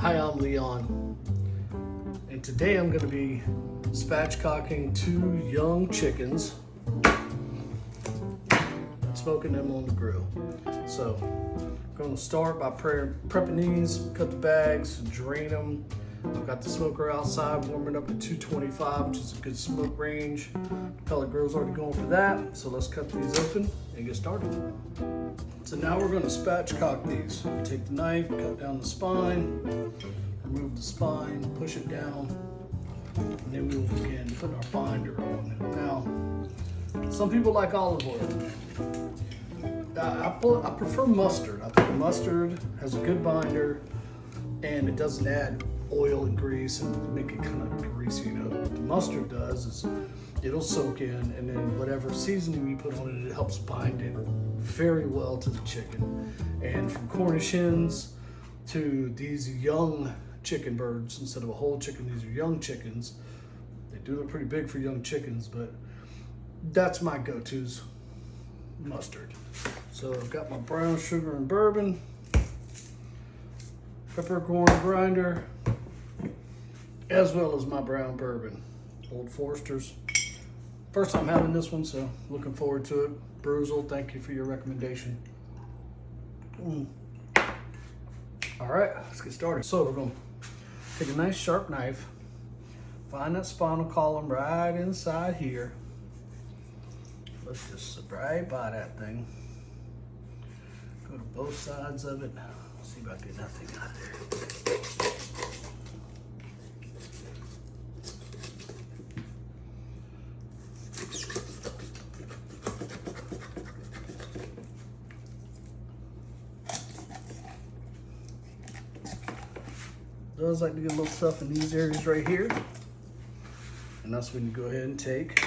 Hi, I'm Leon, and today I'm going to be spatchcocking 2 young chickens and smoking them on the grill. So I'm going to start by prepping these, cut the bags, drain them. I've got the smoker outside warming up at 225, which is a good smoke range. The pellet grill's already going for that, so let's cut these open and get started. So now we're going to spatchcock these. Take the knife, cut down the spine, remove the spine, push it down, and then we will begin putting our binder on. Now, some people like olive oil. I prefer mustard. I think mustard has a good binder and it doesn't add oil and grease and make it kind of greasy. You know, what the mustard does is it'll soak in, and then whatever seasoning you put on it, it helps bind it very well to the chicken. And from Cornish hens to these young chicken birds, instead of a whole chicken, these are young chickens. They do look pretty big for young chickens, but that's my go-tos, mustard. So I've got my brown sugar and bourbon, peppercorn grinder, as well as my brown bourbon, Old Forester's. First time having this one, so looking forward to it. Bruzel, thank you for your recommendation. All right, let's get started. So we're gonna take a nice sharp knife, find that spinal column right inside here. Let's just right by that thing. Go to both sides of it. See about getting that thing out of there. Does like to get a little stuff in these areas right here, and that's when you go ahead and take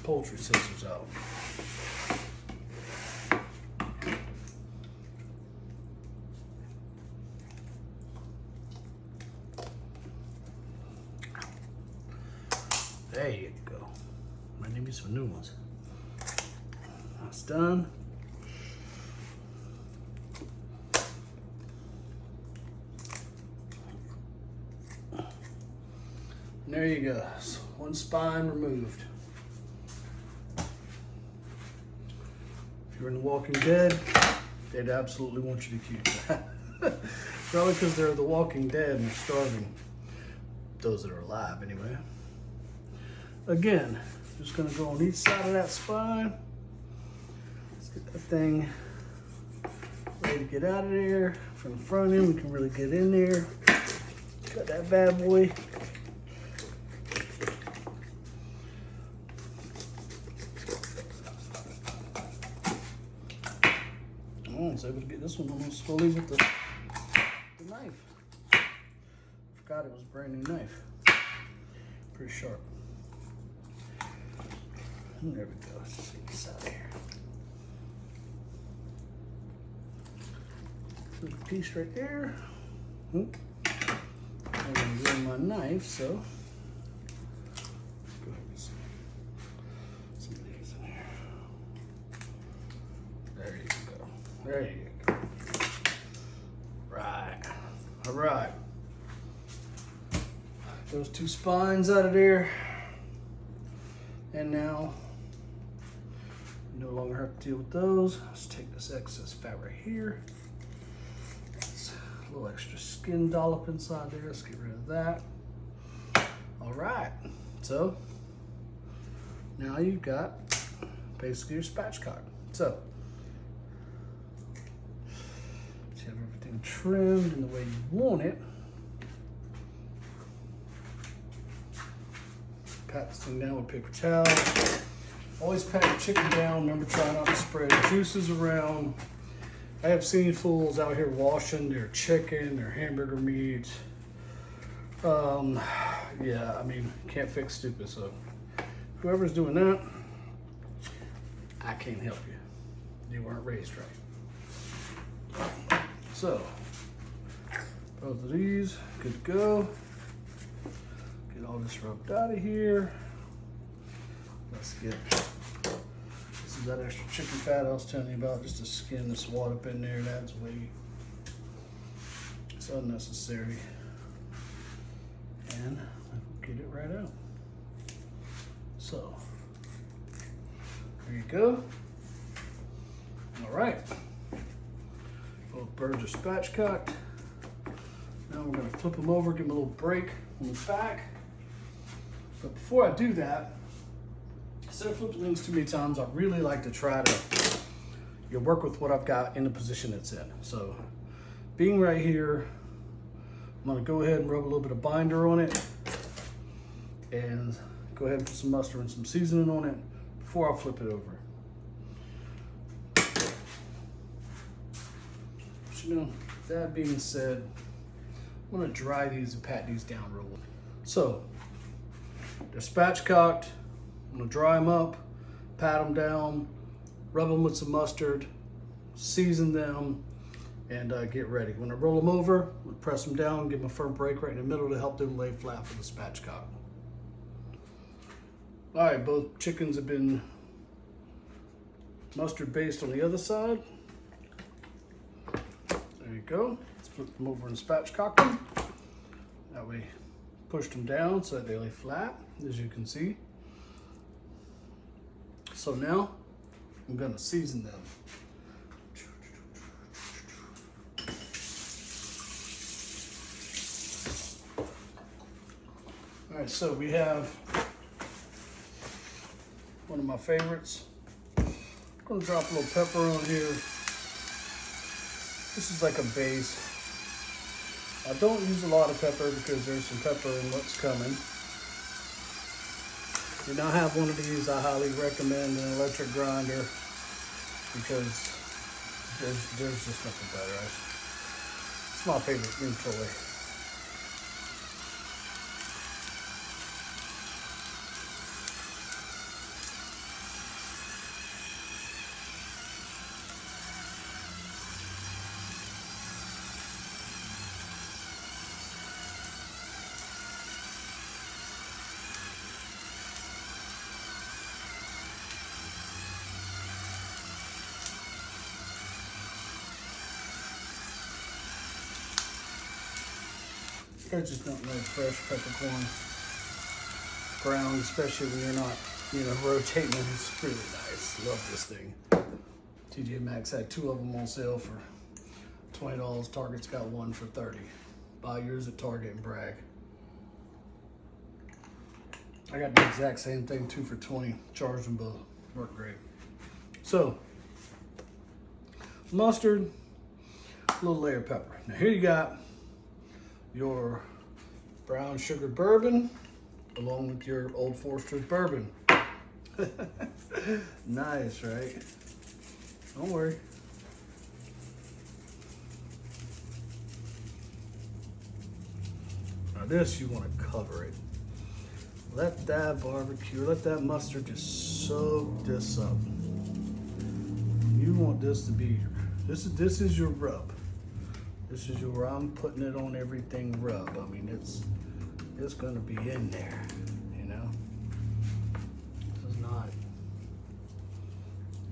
poultry scissors out. There you go. Might need me some new ones. That's done. There you go. So one spine removed. If you're in The Walking Dead, they'd absolutely want you to keep that. Probably because they're The Walking Dead and they're starving. Those that are alive, anyway. Again, just gonna go on each side of that spine. Let's get that thing ready to get out of there. From the front end, we can really get in there. Got that bad boy. I was able to get this one almost fully with the knife. Forgot it was a brand new knife. Pretty sharp. And there we go. Let's just get this out of here. Little piece right there. I'm going to ruin my knife, so go ahead and get some of these in here. There you go. There you go. Right. All right. Those 2 spines out of there. And now, no longer have to deal with those. Let's take this excess fat right here. It's a little extra skin dollop inside there. Let's get rid of that. All right. So, now you've got basically your spatchcock. So, you have everything trimmed in the way you want it. Pat this thing down with paper towel. Always pat your chicken down. Remember, try not to spread juices around. I have seen fools out here washing their chicken, their hamburger meat. Yeah, I mean, can't fix stupid. So whoever's doing that, I can't help you. You weren't raised right. So, both of these, good to go. Get all this rubbed out of here. Let's get this is that extra chicken fat I was telling you about, just to skin this water up in there. It adds weight. It's unnecessary. And we'll get it right out. So, there you go. All right. Both birds are spatchcocked. Now we're going to flip them over, give them a little break on the back. But before I do that, instead of flipping things too many times, I really like to try to work with what I've got in the position it's in. So, being right here, I'm going to go ahead and rub a little bit of binder on it and go ahead and put some mustard and some seasoning on it before I flip it over. But, you know, that being said, I'm going to dry these and pat these down real well. So, they're spatchcocked. I'm going to dry them up, pat them down, rub them with some mustard, season them, and get ready. When I roll them over, we'll press them down, give them a firm break right in the middle to help them lay flat for the spatchcock. All right, both chickens have been mustard based on the other side. There you go. Let's flip them over and spatchcock them. That way, push them down so that they lay flat, as you can see. So now, I'm gonna season them. All right, so we have one of my favorites. I'm gonna drop a little pepper on here. This is like a base. I don't use a lot of pepper because there's some pepper in what's coming. If you don't have one of these, I highly recommend an electric grinder because there's just nothing better. It's my favorite new toy. There's just nothing like fresh peppercorn ground, especially when you're not, rotating them. It's really nice. Love this thing. TJ Maxx had 2 of them on sale for $20. Target's got 1 for $30. Buy yours at Target and brag. I got the exact same thing, 2 for $20. Charged them both. Work great. So, mustard, a little layer of pepper. Now here you got your brown sugar bourbon along with your Old Forester's bourbon. Nice, right? Don't worry. Now this, you want to cover it. Let that barbecue, let that mustard just soak this up. You want this to be, this is your rub. This is where I'm putting it on everything rub. I mean, it's gonna be in there,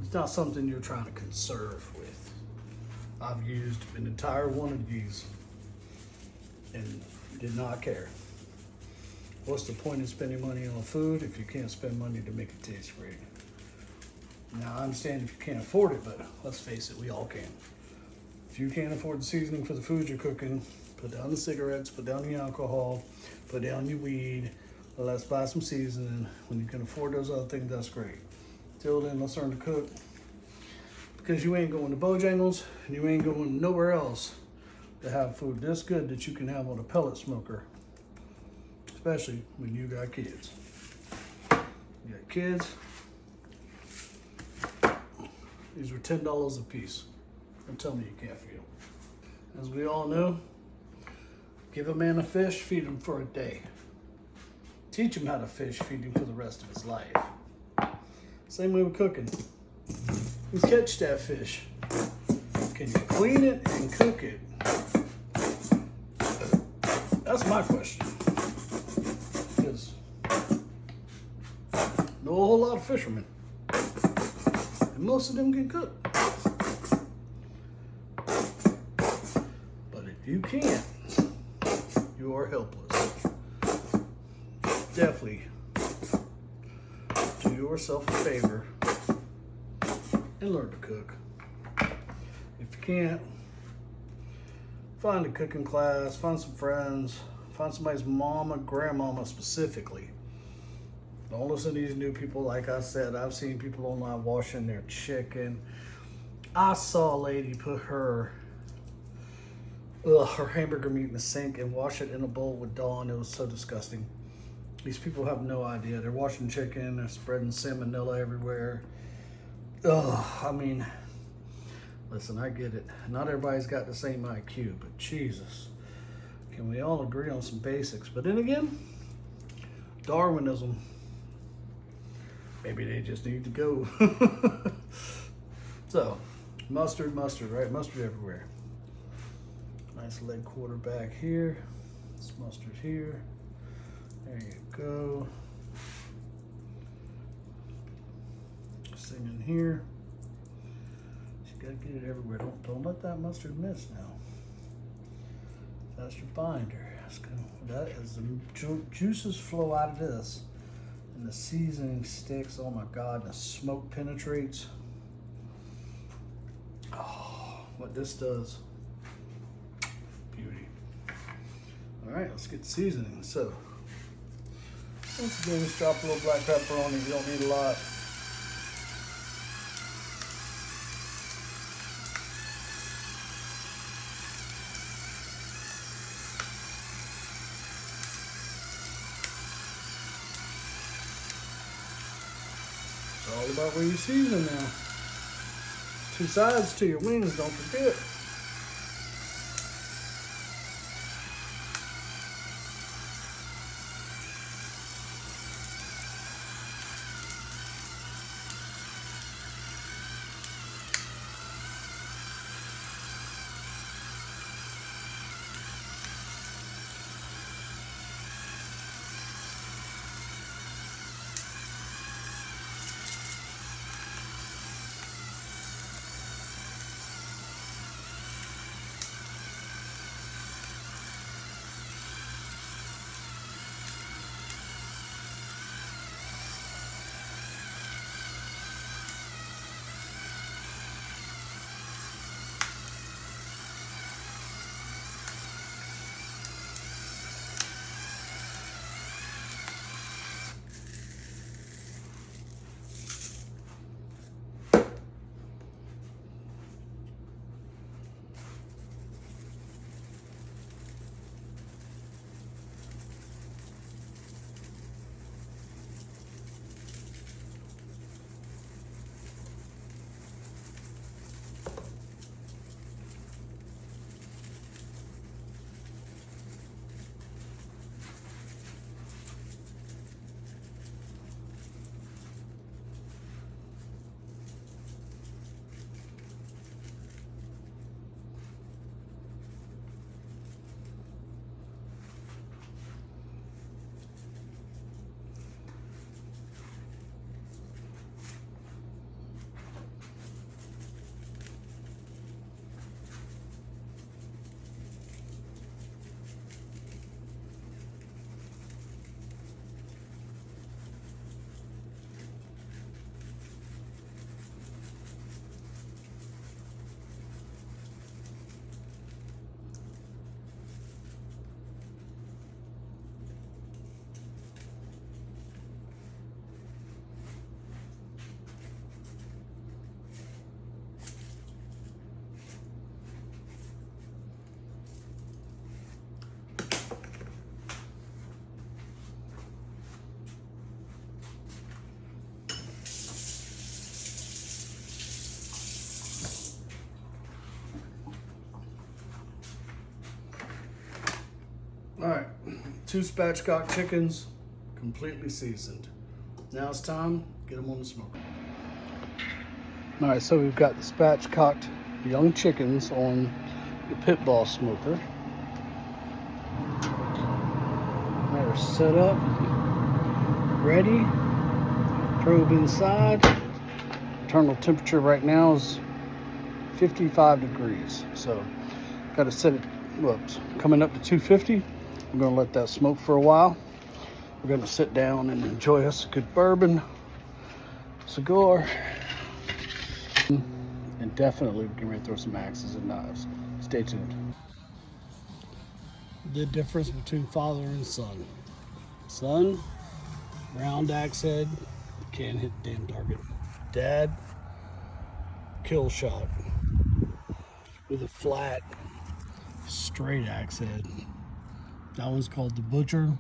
It's not something you're trying to conserve with. I've used an entire one of these and did not care. What's the point of spending money on food if you can't spend money to make it taste great? Now, I understand if you can't afford it, but let's face it, we all can. If you can't afford the seasoning for the food you're cooking, put down the cigarettes, put down the alcohol, put down your weed, let's buy some seasoning. When you can afford those other things, that's great. Till then, let's learn to cook. Because you ain't going to Bojangles, and you ain't going nowhere else to have food this good that you can have on a pellet smoker. Especially when you got kids. You got kids. These were $10 a piece. Don't tell me you can't feed them. As we all know, give a man a fish, feed him for a day. Teach him how to fish, feed him for the rest of his life. Same way with cooking. You catch that fish. Can you clean it and cook it? That's my question. Because know a whole lot of fishermen. and most of them can cook. But if you can't, you are helpless. Definitely do yourself a favor and learn to cook. If you can't, find a cooking class, find some friends, find somebody's mama, grandmama specifically. Don't listen to these new people. Like I said, I've seen people online washing their chicken. I saw a lady put her hamburger meat in the sink and wash it in a bowl with Dawn. It was so disgusting. These people have no idea. They're washing chicken, they're spreading salmonella everywhere. I mean, listen, I get it. Not everybody's got the same IQ, but Jesus, can we all agree on some basics? But then again, Darwinism, maybe they just need to go. So, mustard, right? Mustard everywhere. Nice leg quarter back here. It's mustard here. There you go. Same in here. You gotta get it everywhere. Don't let that mustard miss now. That's your binder. That is the juices flow out of this, and the seasoning sticks. Oh my God, the smoke penetrates. Oh, what this does. Beauty. All right, let's get the seasoning. So, once again, just drop a little black pepper on it. You don't need a lot. It's all about where you season now. 2 sides to your wings, don't forget. All right, 2 spatchcock chickens, completely seasoned. Now it's time, get them on the smoker. All right, so we've got the spatchcocked young chickens on the pit ball smoker. They're set up, ready, probe inside, internal temperature right now is 55 degrees. So got to set it, whoops, coming up to 250. I'm going to let that smoke for a while. We're going to sit down and enjoy us a good bourbon, cigar, and definitely we're going to throw some axes and knives. Stay tuned. The difference between father and son. Son, round axe head, can't hit the damn target. Dad, kill shot with a flat, straight axe head. That one's called the Butcher.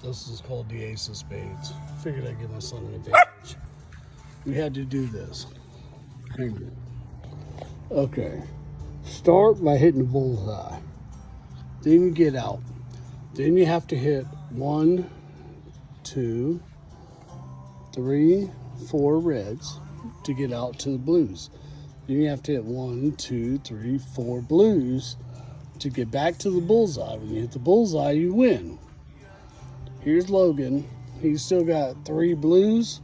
This is called the Ace of Spades. Figured I'd give my son an advantage. We had to do this. Hang on. Okay. Start by hitting the bullseye. Then you get out. Then you have to hit 1, 2, 3, 4 reds to get out to the blues. Then you have to hit 1, 2, 3, 4 blues to get back to the bullseye. When you hit the bullseye, you win. Here's Logan. He's still got 3 blues.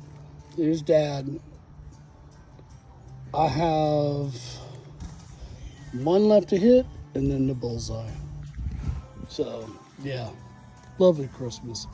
Here's Dad. I have 1 left to hit, and then the bullseye. So, yeah, lovely Christmas.